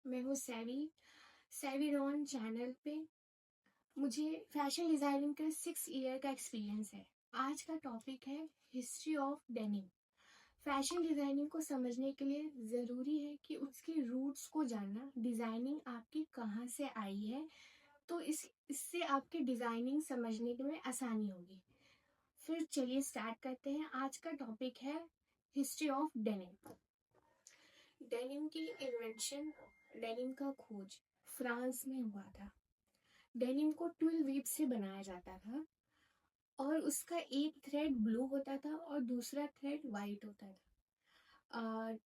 मैं हूँ savvy Ron channel पे। मुझे फैशन डिज़ाइनिंग का 6 ईयर का एक्सपीरियंस है। आज का टॉपिक है history of denim. Fashion designing को समझने के लिए ज़रूरी है कि उसके रूट्स को जानना। डिज़ाइनिंग आपकी कहाँ से आई है, तो इससे आपकी डिज़ाइनिंग समझने में आसानी होगी। फिर चलिए स्टार्ट करते हैं। आज का टॉपिक है हिस्ट्री ऑफ डेनिम। डेनिम की इन्वेंशन, डेनिम का खोज फ्रांस में हुआ था। डेनिम को ट्विल वीव से बनाया जाता था और उसका एक थ्रेड ब्लू होता था और दूसरा थ्रेड वाइट होता था।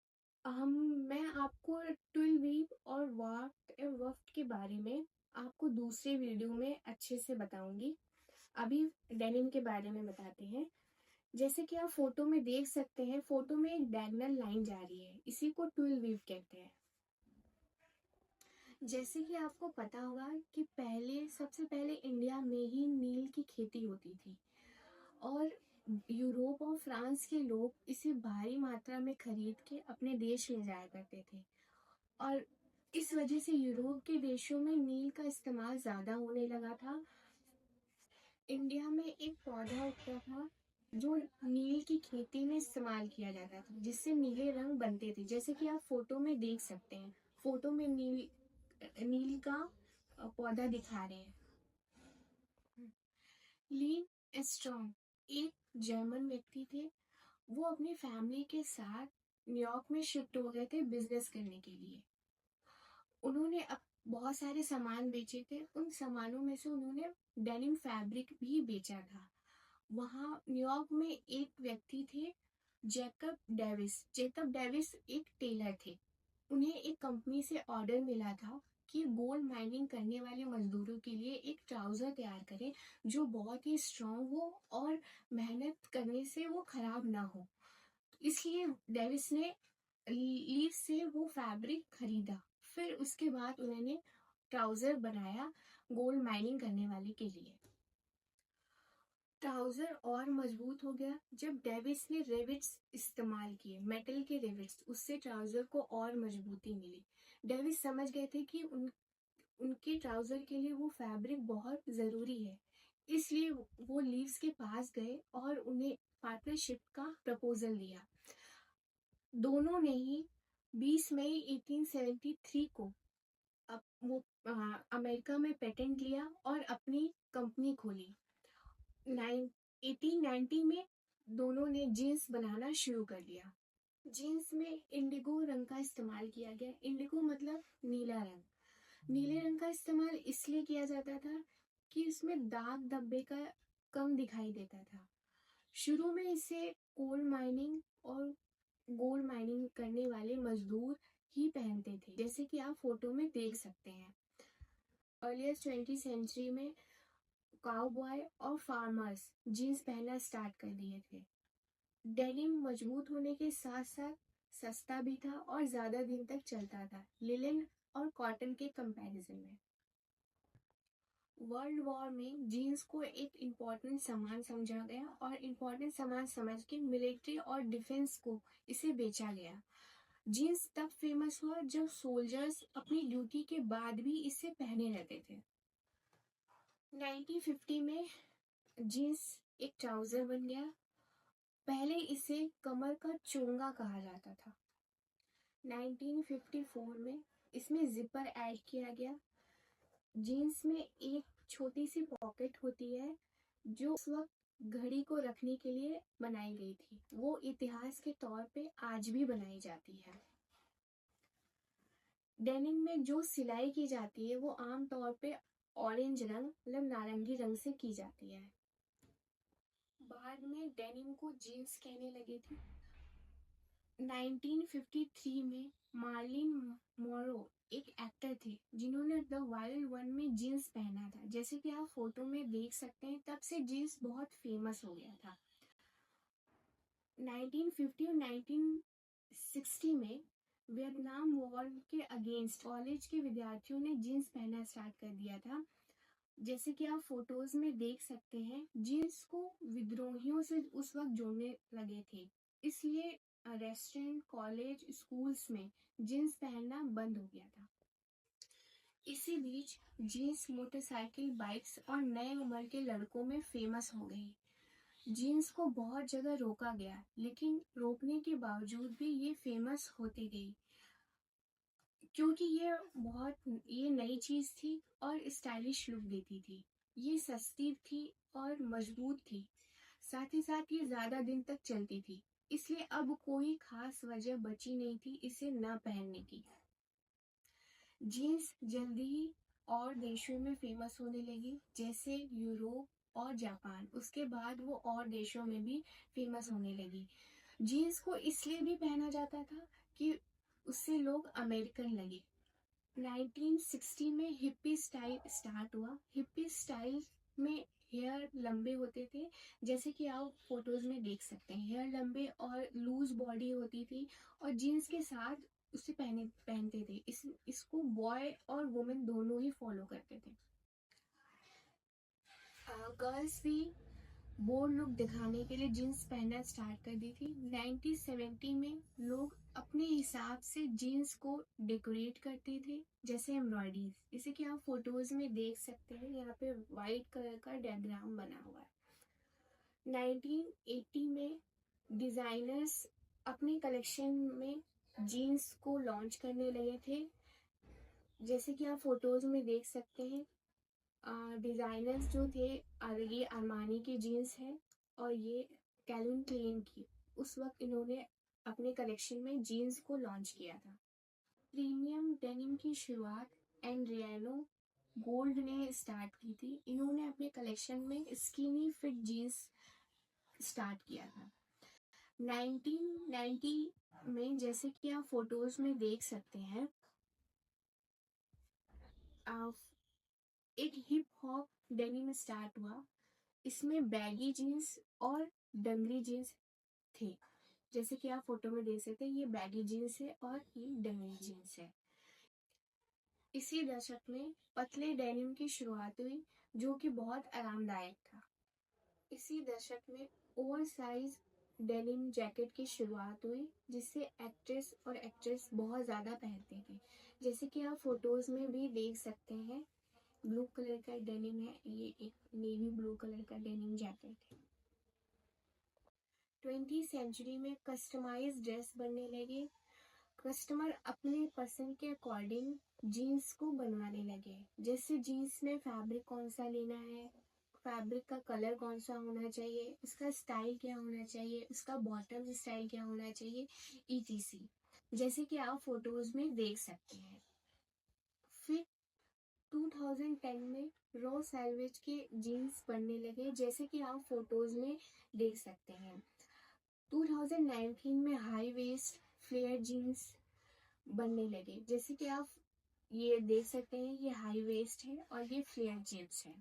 हम मैं आपको ट्विल वीव और वफ्ट के बारे में आपको दूसरे वीडियो में अच्छे से बताऊंगी। अभी डेनिम के बारे में बताते हैं। जैसे कि आप फोटो में देख सकते हैं, फोटो में एक डायगोनल लाइन जा रही है, इसी को ट्विल वीव कहते हैं। जैसे कि आपको पता होगा कि सबसे पहले इंडिया में ही नील की खेती होती थी और यूरोप और फ्रांस के लोग इसे भारी मात्रा में खरीद के अपने देश ले जाया करते थे और इस वजह से यूरोप के देशों में नील का इस्तेमाल ज्यादा होने लगा था। इंडिया में एक पौधा उगता था जो नील की खेती में इस्तेमाल किया जाता था, जिससे नीले रंग बनते थे। जैसे कि आप फोटो में देख सकते हैं, फोटो में नील का पौधा दिखा रहे हैं। ली एस्ट्रॉम एक जर्मन व्यक्ति थे। वो अपनी फैमिली के साथ न्यूयॉर्क में शिफ्ट हो गए थे बिजनेस करने के लिए। उन्होंने बहुत सारे सामान बेचे थे। उन सामानों में से उन्होंने डेनिम फैब्रिक भी बेचा था। वहाँ न्यूयॉर्क में एक व्यक्ति थे, जेकब डेविस एक टेलर थे। उन्हें एक कंपनी से ऑर्डर मिला था कि गोल्ड माइनिंग करने वाले मजदूरों के लिए एक ट्राउजर तैयार करें जो बहुत ही स्ट्रांग हो और मेहनत करने से वो खराब ना हो। इसलिए डेविस ने लीव से वो फैब्रिक खरीदा। फिर उसके बाद उन्होंने ट्राउजर बनाया गोल्ड माइनिंग करने वाले के लिए। ट्राउजर और मजबूत हो गया जब डेविस ने रिविट्स इस्तेमाल किए, मेटल के रिविट्स। उससे ट्राउजर को और मजबूती मिली। डेविस समझ गए थे कि उनके ट्राउजर के लिए वो फैब्रिक बहुत जरूरी है, इसलिए वो लीव्स के पास गए और उन्हें पार्टनरशिप का प्रपोजल दिया। दोनों ने ही 20 मई 1873 को वो अमेरिका में पेटेंट लिया और अपनी कंपनी खोली। 1890 में दोनों ने जीन्स बनाना शुरू कर दिया। जीन्स में इंडिगो रंग का इस्तेमाल किया गया। इंडिगो मतलब नीला रंग। नीले रंग का इस्तेमाल इसलिए किया जाता था कि इसमें दाग धब्बे का कम दिखाई देता था। शुरू में इसे गोल्ड माइनिंग करने वाले मजदूर ही पहनते थे, जैसे कि आप फोटो में देख सकते हैं। अर्लियर 20वीं सेंचुरी में काउबॉय और फार्मर्स जीन्स पहनना स्टार्ट कर दिए थे। डेनिम मजबूत होने के साथ साथ सस्ता भी था और ज्यादा दिन तक चलता था लिनन और कॉटन के कंपैरिजन में। वर्ल्ड वॉर में जीन्स को एक इम्पोर्टेंट सामान समझा गया और इम्पोर्टेंट सामान समझ के मिलिट्री और डिफेंस को इसे बेचा गया। जीन्स तब फेमस हुआ जब सोल्जर्स अपनी ड्यूटी के बाद भी इसे पहने रहते थे। 1950 में जीन्स एक ट्राउजर बन गया। पहले इसे कमर का चोंगा कहा जाता था। 1954 में इसमें जिपर ऐड किया गया। जीन्स में एक छोटी सी पॉकेट होती है जो उस वक्त घड़ी को रखने के लिए बनाई गई थी। वो इतिहास के तौर पे आज भी बनाई जाती है। डेनिम में जो सिलाई की जाती है वो आम तौर पे ऑरेंज रंग मतलब नारंगी रंग से की जाती है। बाद में डेनिम को जीन्स कहने लगे थे। 1953 में मार्लिन मोरो एक एक्टर थे जिन्होंने द वाइल्ड वन में जीन्स पहना था। जैसे कि आप फोटो में देख सकते हैं, तब से जीन्स बहुत फेमस हो गया था। 1950 और 1960 में वियतनाम वॉर के अगेंस्ट कॉलेज के विद्यार्थियों ने जीन्स पहनना स्टार्ट कर दिया था। जैसे कि आप फोटोज में देख सकते हैं, जीन्स को विद्रोहियों से उस वक्त जोड़ने लगे थे, इसलिए रेस्टोरेंट, कॉलेज, स्कूल्स में जीन्स पहनना बंद हो गया था। इसी बीच जीन्स मोटरसाइकिल, बाइक्स और नए उम्र के लड़कों में फेमस हो गई। जीन्स को बहुत जगह रोका गया, लेकिन रोकने के बावजूद भी ये फेमस होती गई, क्योंकि ये नई चीज थी और स्टाइलिश लुक देती थी। ये सस्ती थी और मजबूत थी, साथ ही साथ ये ज्यादा दिन तक चलती थी। इसलिए अब कोई खास वजह बची नहीं थी इसे न पहनने की। जीन्स जल्दी ही और देशों में फेमस होने लगी, जैसे यूरोप और जापान। उसके बाद वो और देशों में भी फेमस होने लगी। जीन्स को इसलिए भी पहना जाता था कि उससे लोग अमेरिकन लगे। 1960 में हिप्पी स्टाइल स्टार्ट हुआ। हिप्पी स्टाइल में हेयर लंबे होते थे, जैसे कि आप फोटोज में देख सकते हैं। हेयर लंबे और लूज बॉडी होती थी, और जीन्स के साथ उसे पहनते थे। इसको बॉय और वुमेन दोनों ही फॉलो करते थे। गर्ल्स भी बोल्ड लुक दिखाने के लिए जीन्स पहनना स्टार्ट कर दी थी। 1970 में लोग अपने हिसाब से जीन्स को डेकोरेट करते थे, जैसे एम्ब्रॉयडरीज, जैसे कि आप फोटोज में देख सकते हैं। यहाँ पे वाइट कलर का डायग्राम बना हुआ है। 1980 में डिजाइनर्स अपने कलेक्शन में जीन्स को लॉन्च करने लगे थे, जैसे कि आप फोटोज में देख सकते हैं। डिजाइनर्स जो थे, ये अरमानी की जीन्स है और ये कैल्विन क्लेन की। उस वक्त इन्होंने अपने कलेक्शन में जीन्स को लॉन्च किया था। प्रीमियम डेनिम की शुरुआत एंड्रियानो गोल्ड ने स्टार्ट की थी। इन्होंने अपने कलेक्शन में स्किनी फिट जीन्स स्टार्ट किया था। 1990 में, जैसे कि आप फोटोज में देख सकते हैं, एक हिप हॉप डेनिम स्टार्ट हुआ। इसमें बैगी जीन्स और डंगरी जीन्स थे, जैसे कि आप फोटो में देख सकते हैं। ये बैगी जीन्स है और ये डंगरी जीन्स है। इसी दशक में पतले डेनिम की शुरुआत हुई, जो कि बहुत आरामदायक था। इसी दशक में ओवर साइज डेनिम जैकेट की शुरुआत हुई, जिससे एक्ट्रेस और एक्ट्रेस बहुत ज़्यादा पहनते थे, जैसे कि आप फोटोज में भी देख सकते हैं। ब्लू कलर का डेनिम है, ये एक नेवी ब्लू कलर का डेनिम जैकेट है। 20वीं सेंचुरी में कस्टमाइज ड्रेस बनने लगे। कस्टमर अपने पसंद के अकॉर्डिंग जीन्स को बनवाने लगे, जैसे जीन्स में फैब्रिक कौन सा लेना है, फैब्रिक का कलर कौन सा होना चाहिए, उसका स्टाइल क्या होना चाहिए, उसका बॉटम स्टाइल क्या होना चाहिए, etc, जैसे कि आप फोटोज में देख सकते हैं। फिर 2010 में रॉ सैलवेज के जीन्स बनने लगे, जैसे कि आप फोटोज में देख सकते हैं। 2019 में हाई वेस्ट फ्लेयर जीन्स बनने लगे, जैसे कि आप ये देख सकते हैं। ये हाई वेस्ट है और ये फ्लेयर जीन्स है।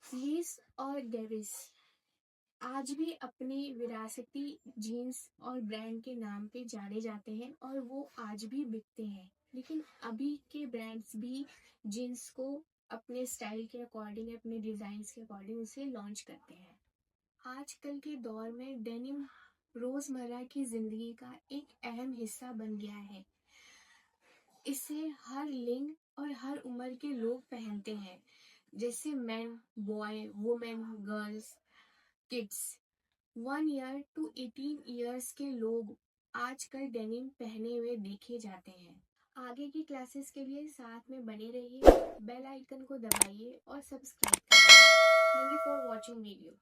लीस और डेविस आज भी अपनी विरासती जीन्स और ब्रांड के नाम पे जाने जाते हैं, और वो आज भी बिकते हैं। लेकिन अभी के ब्रांड्स भी जीन्स को अपने स्टाइल के अकॉर्डिंग, अपने डिजाइन के अकॉर्डिंग उसे लॉन्च करते हैं। आजकल के दौर में डेनिम रोजमर्रा की जिंदगी का एक अहम हिस्सा बन गया है। इसे हर लिंग और हर उम्र के लोग पहनते हैं, जैसे man, boy, women, girls, kids. 1 year to 18 years के लोग आजकल डेनिम पहने हुए देखे जाते हैं। आगे की क्लासेस के लिए साथ में बने रहिए, बेल आइकन को दबाइए और सब्सक्राइब करिए। Thank you for watching video.